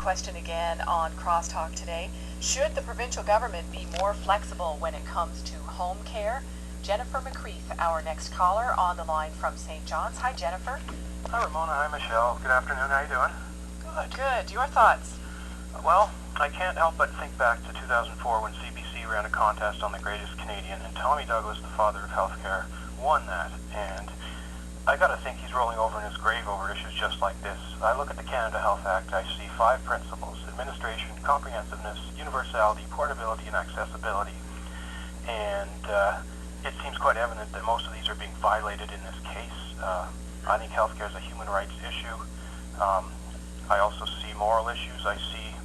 question again on CrossTalk today. Should the provincial government be more flexible when it comes to home care? Jennifer McCreath, our next caller on the line from St. John's. Hi, Jennifer. Hi, Ramona. Hi, Michelle. Good afternoon. How you doing? Good. Your thoughts? Well, I can't help but think back to 2004 when CBC ran a contest on the greatest Canadian, and Tommy Douglas, the father of healthcare, won that. And I gotta think he's rolling over in his grave over issues just like this. I look at the Canada Health Act, I see 5 principles: administration, comprehensiveness, universality, portability, and accessibility. And it seems quite evident that most of these are being violated in this case. I think healthcare is a human rights issue. I also see moral issues. I see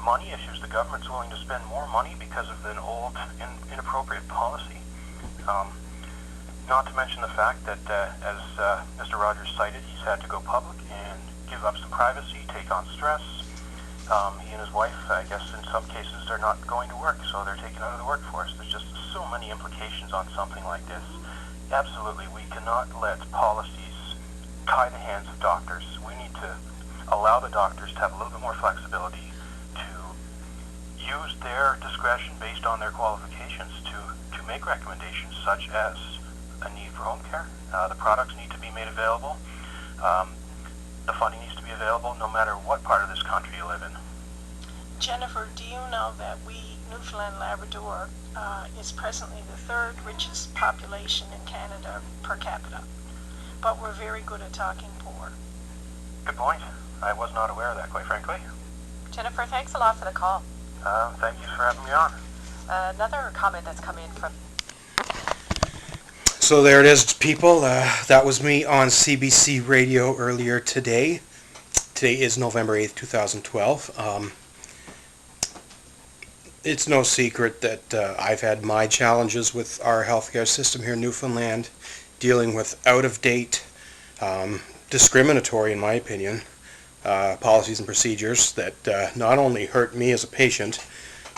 money issues. The government's willing to spend more money because of an old, inappropriate policy. Not to mention the fact that, as Mr. Rogers cited, he's had to go public and give up some privacy, take on stress. He and his wife, I guess in some cases, they're not going to work, so they're taken out of the workforce. There's just so many implications on something like this. Absolutely, we cannot let policies tie the hands of doctors. We need to allow the doctors to have a little bit more flexibility to use their discretion based on their qualifications to make recommendations such as a need for home care. The products need to be made available. The funding needs to be available no matter what part of this country you live in. Jennifer, do you know that Newfoundland Labrador, is presently the 3rd richest population in Canada per capita, but we're very good at talking poor? Good point. I was not aware of that, quite frankly. Jennifer, thanks a lot for the call. Thank you for having me on. Another comment that's come in from... So there it is, people. That was me on CBC Radio earlier today. Today is November 8th, 2012. It's no secret that I've had my challenges with our healthcare system here in Newfoundland, dealing with out-of-date, discriminatory, in my opinion, policies and procedures that not only hurt me as a patient,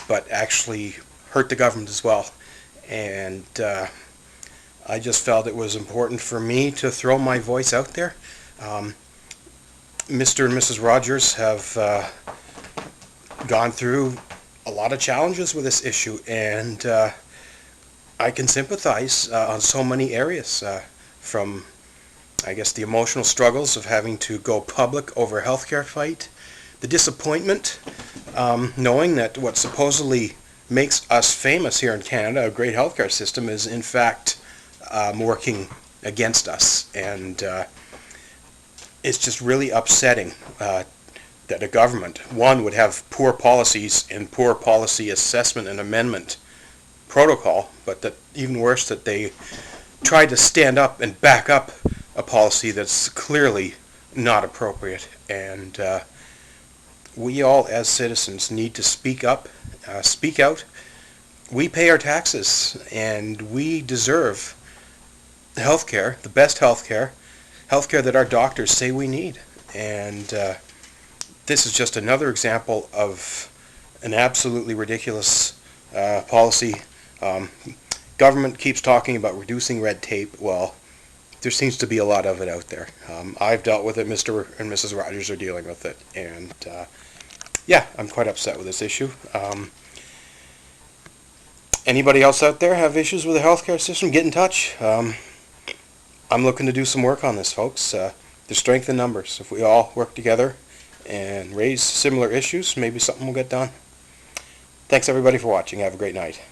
but actually hurt the government as well. And I just felt it was important for me to throw my voice out there. Mr. and Mrs. Rogers have gone through a lot of challenges with this issue, and I can sympathize on so many areas, from, I guess, the emotional struggles of having to go public over a healthcare fight, the disappointment, knowing that what supposedly makes us famous here in Canada, a great healthcare system, is in fact working against us. And it's just really upsetting that a government, one, would have poor policies and poor policy assessment and amendment protocol, but that even worse, that they tried to stand up and back up a policy that's clearly not appropriate. And we all as citizens need to speak up, speak out. We pay our taxes, and we deserve healthcare, the best healthcare that our doctors say we need. And this is just another example of an absolutely ridiculous policy. Government keeps talking about reducing red tape. Well, there seems to be a lot of it out there. I've dealt with it. Mr. and Mrs. Rogers are dealing with it. And yeah, I'm quite upset with this issue. Anybody else out there have issues with the healthcare system? Get in touch. I'm looking to do some work on this, folks. There's strength in numbers. If we all work together and raise similar issues, maybe something will get done. Thanks everybody for watching. Have a great night.